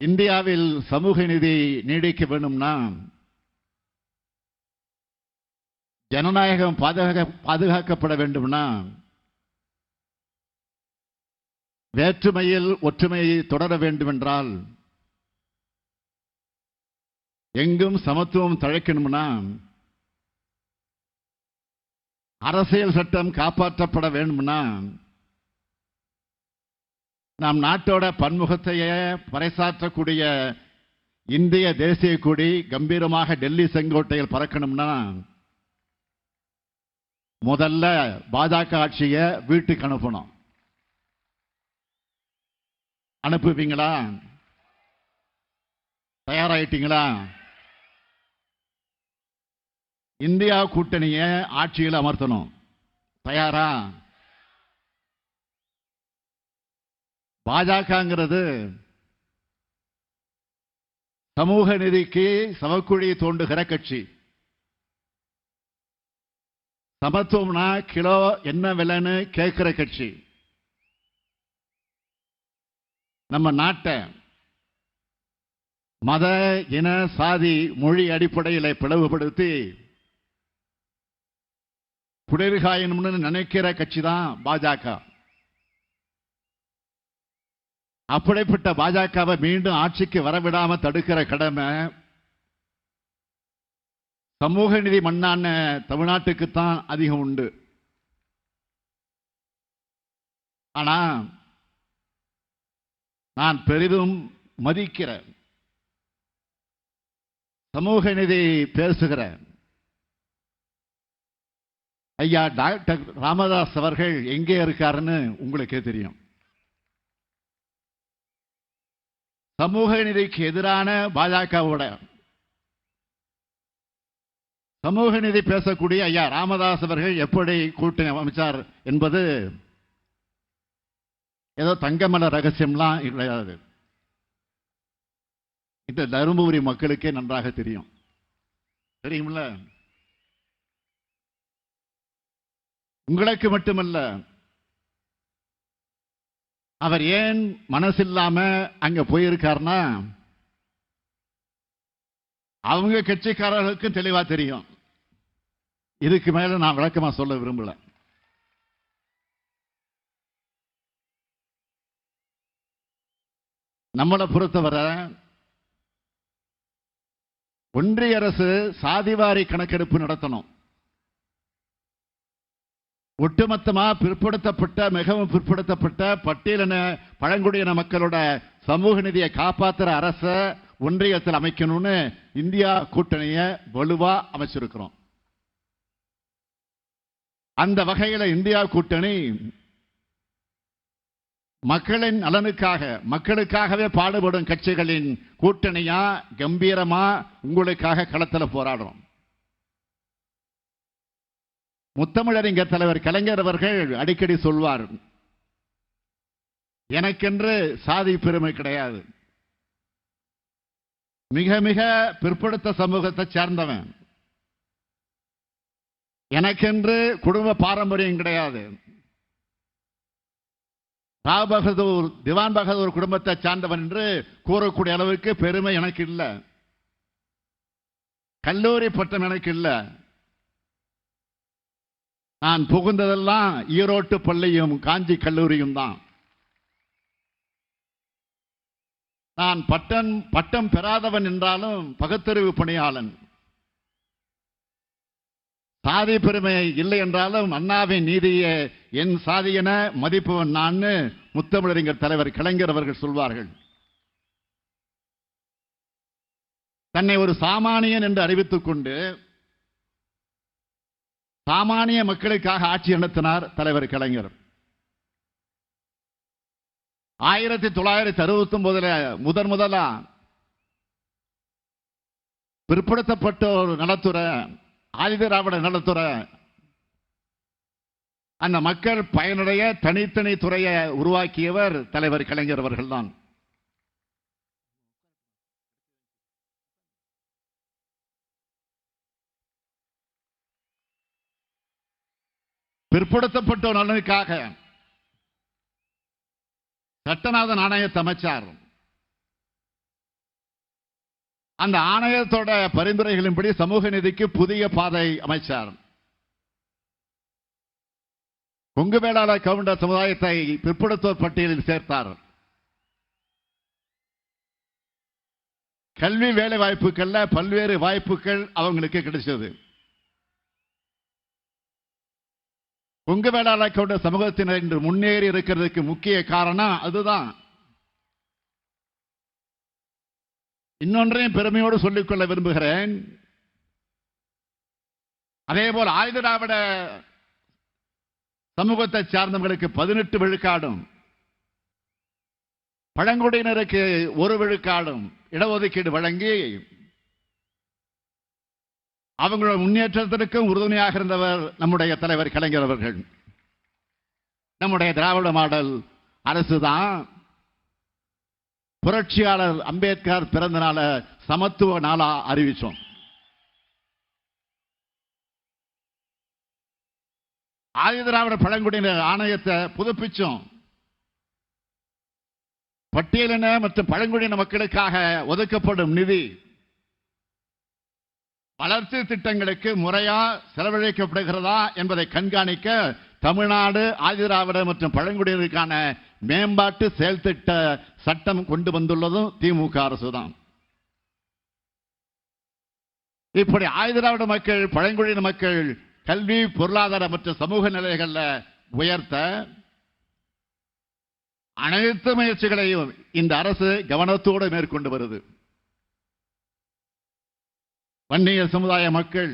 இந்தியாவில் சமூக நீதி நீடிக்க வேண்டும்னா ஜனநாயகம் பாதுகாக்கப்பட வேண்டும்னா வேற்றுமையில் ஒற்றுமையை தொடர வேண்டுமென்றால் எங்கும் சமத்துவம் தழைக்கணும்னா அரசியல் சட்டம் காப்பாற்றப்பட வேண்டும்னா நம் நாட்டோட பன்முகத்தையே பறைசாற்றக்கூடிய இந்திய தேசிய கொடி கம்பீரமாக டெல்லி செங்கோட்டையில் பறக்கணும்னா முதல்ல பாஜக ஆட்சியை வீட்டுக்கு அனுப்பணும். அனுப்புவீங்களா? தயாராயிட்டீங்களா? இந்தியா கூட்டணியை ஆட்சியில் அமர்த்தணும். தயாரா? பாஜகங்கிறது சமூக நீதிக்கு சவக்குழி தோண்டுகிற கட்சி. சமத்துவம்னா கிலோ என்ன விலைன்னு கேட்கிற கட்சி. நம்ம நாட்டை மத இன சாதி மொழி அடிப்படையில் பிளவுபடுத்தி குளிர்காயணும்னு நினைக்கிற கட்சி தான் பாஜக. அப்படிப்பட்ட பாஜகவை மீண்டும் ஆட்சிக்கு வரவிடாம தடுக்கிற கடமை சமூக நீதி மண்ணான தமிழ்நாட்டுக்குத்தான் அதிகம் உண்டு. ஆனா நான் பெரிதும் மதிக்கிற சமூக நீதி பேசுகிற ஐயா டாக்டர் ராமதாஸ் அவர்கள் எங்கே இருக்காருன்னு உங்களுக்கே தெரியும். சமூக நீதிக்கு எதிரான பாஜகவோட சமூக நீதி பேசக்கூடிய ஐயா ராமதாஸ் அவர்கள் எப்படி கூட்டணி அமைச்சார் என்பது ஏதோ தங்கமல ரகசியம்லாம் கிடையாது. இந்த தருமபுரி மக்களுக்கே நன்றாக தெரியும். தெரியுமில்ல? உங்களுக்கு மட்டுமல்ல, அவர் ஏன் மனசில்லாம அங்க போயிருக்காருன்னா அவங்க கட்சிக்காரர்களுக்கு தெளிவா தெரியும். இதுக்கு மேல நான் விளக்கமா சொல்ல விரும்பல. நம்மளை பொறுத்தவரை ஒன்றிய அரசு சாதிவாரி கணக்கெடுப்பு நடத்தணும். ஒட்டுமொத்தமா பிற்படுத்தப்பட்ட மிகவும் பிற்படுத்தப்பட்ட பட்டியலின பழங்குடியின மக்களோட சமூக நிதியை காப்பாற்றுற அரச ஒன்றியத்தில் அமைக்கணும்னு இந்தியா கூட்டணியை வலுவா அமைச்சிருக்கிறோம். அந்த வகையில் இந்தியா கூட்டணி மக்களின் நலனுக்காக மக்களுக்காகவே பாடுபடும் கட்சிகளின் கூட்டணியா கம்பீரமா உங்களுக்காக களத்தில் போராடுறோம். முத்தமிழறிஞர் தலைவர் கலைஞர் அவர்கள் அடிக்கடி சொல்வார், எனக்கென்று சாதி பெருமை கிடையாது, மிக மிக பிற்படுத்த சமூகத்தை சேர்ந்தவன், எனக்கென்று குடும்ப பாரம்பரியம் கிடையாது, ராவ் பகதூர் திவான் பகதூர் குடும்பத்தை சார்ந்தவன் என்று கூறக்கூடிய அளவுக்கு பெருமை எனக்கு இல்லை, கல்லூரி பட்டம் எனக்கு இல்லை, நான் புகுந்ததெல்லாம் ஈரோட்டு பள்ளியும் காஞ்சி கல்லூரியும் தான், நான் பட்டம் பெறாதவன் என்றாலும் பகுத்தறிவு பணியாளன், சாதி பெருமை இல்லை என்றாலும் அண்ணாவின் நீதியை என் சாதி என மதிப்பவன் நான் முத்தமிழறிஞர் தலைவர் கலைஞர் அவர்கள் சொல்வார்கள். தன்னை ஒரு சாமானியன் என்று அறிவித்துக் கொண்டு சாமானிய மக்களுக்காக ஆட்சி நடத்தினார் தலைவர் கலைஞர். 1969 முதலா பிற்படுத்தப்பட்டோர் நலத்துறை, ஆதிதிராவிட நலத்துறை, அந்த மக்கள் பயனுடைய தனித்தனி துறையை உருவாக்கியவர் தலைவர் கலைஞர் அவர்கள்தான். பிற்படுத்தப்பட்டோர் நலனுக்காக சட்டநாதன் ஆணையத்தை அமைச்சார். அந்த ஆணையத்தோட பரிந்துரைகளின்படி சமூக நீதிக்கு புதிய பாதை அமைச்சார். கொங்கு வேளாளர் கவுண்டர் சமுதாயத்தை பிற்படுத்தோர் பட்டியலில் சேர்த்தார். கல்வி வேலை வாய்ப்புகள்ல பல்வேறு வாய்ப்புகள் அவங்களுக்கு கிடைச்சது. கொங்கு வேளாளர் கவுண்டர் சமூகத்தினர் இன்று முன்னேறி இருக்கிறதுக்கு முக்கிய காரணம் அதுதான். இன்னொன்றையும் பெருமையோடு சொல்லிக்கொள்ள விரும்புகிறேன். அதேபோல் ஆயுதிராவிட சமூகத்தை சார்ந்தவர்களுக்கு 18 விழுக்காடும் பழங்குடியினருக்கு 1 விழுக்காடும் இடஒதுக்கீடு வழங்கி அவங்களோட முன்னேற்றத்திற்கும் உறுதுணையாக இருந்தவர் நம்முடைய தலைவர் கலைஞர் அவர்கள். நம்முடைய திராவிட மாடல் அரசுதான் புரட்சியாளர் அம்பேத்கர் பிறந்த நாள சமத்துவ நாளா அறிவிச்சோம். ஆதிதிராவிட பழங்குடியினர் ஆணையத்தை புதுப்பிச்சோம். பட்டியலின மற்றும் பழங்குடியின மக்களுக்காக ஒதுக்கப்படும் நிதி வளர்ச்சி திட்டங்களுக்கு முறையா செலவழிக்கப்படுகிறதா என்பதை கண்காணிக்க தமிழ்நாடு ஆதிதிராவிட மற்றும் பழங்குடியினருக்கான மேம்பாட்டு செயல் திட்ட சட்டம் கொண்டு வந்துள்ளதும் திமுக அரசுதான். இப்படி ஆதிதிராவிட மக்கள் பழங்குடியின மக்கள் கல்வி பொருளாதார மற்றும் சமூக நிலைகள்ல உயர்த்த அனைத்து முயற்சிகளையும் இந்த அரசு கவனத்தோடு மேற்கொண்டு வருது. வன்னியர் சமுதாய மக்கள்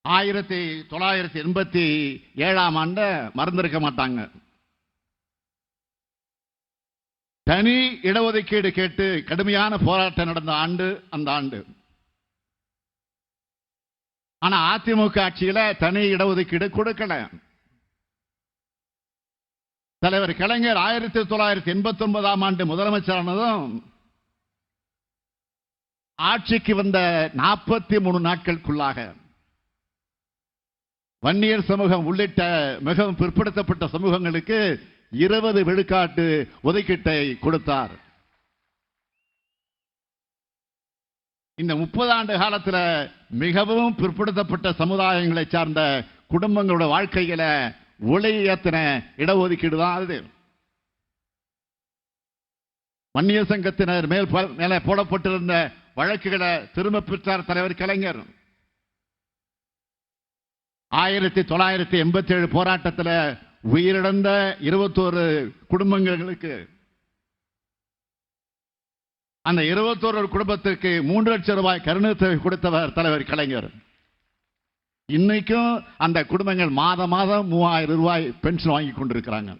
1987 ஆண்டு மறந்திருக்க மாட்டாங்க. தனி இடஒதுக்கீடு கேட்டு கடுமையான போராட்டம் நடந்த ஆண்டு அந்த ஆண்டு. ஆனா அதிமுக ஆட்சியில தனி இடஒதுக்கீடு கொடுக்கல. தலைவர் கலைஞர் 1989 ஆண்டு முதலமைச்சரானதும் ஆட்சிக்கு வந்த 43 நாட்களுக்குள்ளாக வன்னியர் சமூகம் உள்ளிட்ட மிகவும் பிற்படுத்தப்பட்ட சமூகங்களுக்கு 20 விழுக்காட்டு ஒதுக்கீட்டை கொடுத்தார். இந்த 30 ஆண்டு காலத்தில் மிகவும் பிற்படுத்தப்பட்ட சமுதாயங்களை சார்ந்த குடும்பங்களோட வாழ்க்கையில ஒளி ஏத்தின இடஒதுக்கீடு தான் அது. வன்னியர் சங்கத்தினர் மேலே போடப்பட்டிருந்த வழக்குகளை திரும்ப பெற்றார் தலைவர் கலைஞர். 1987 போராட்டத்தில் உயிரிழந்த 21 குடும்பங்களுக்கு அந்த 21 குடும்பத்திற்கு 3 லட்சம் ரூபாய் கருணை கொடுத்தவர் தலைவர் கலைஞர். இன்னைக்கும் அந்த குடும்பங்கள் மாதம் 3000 ரூபாய் பென்ஷன் வாங்கி கொண்டிருக்கிறாங்க.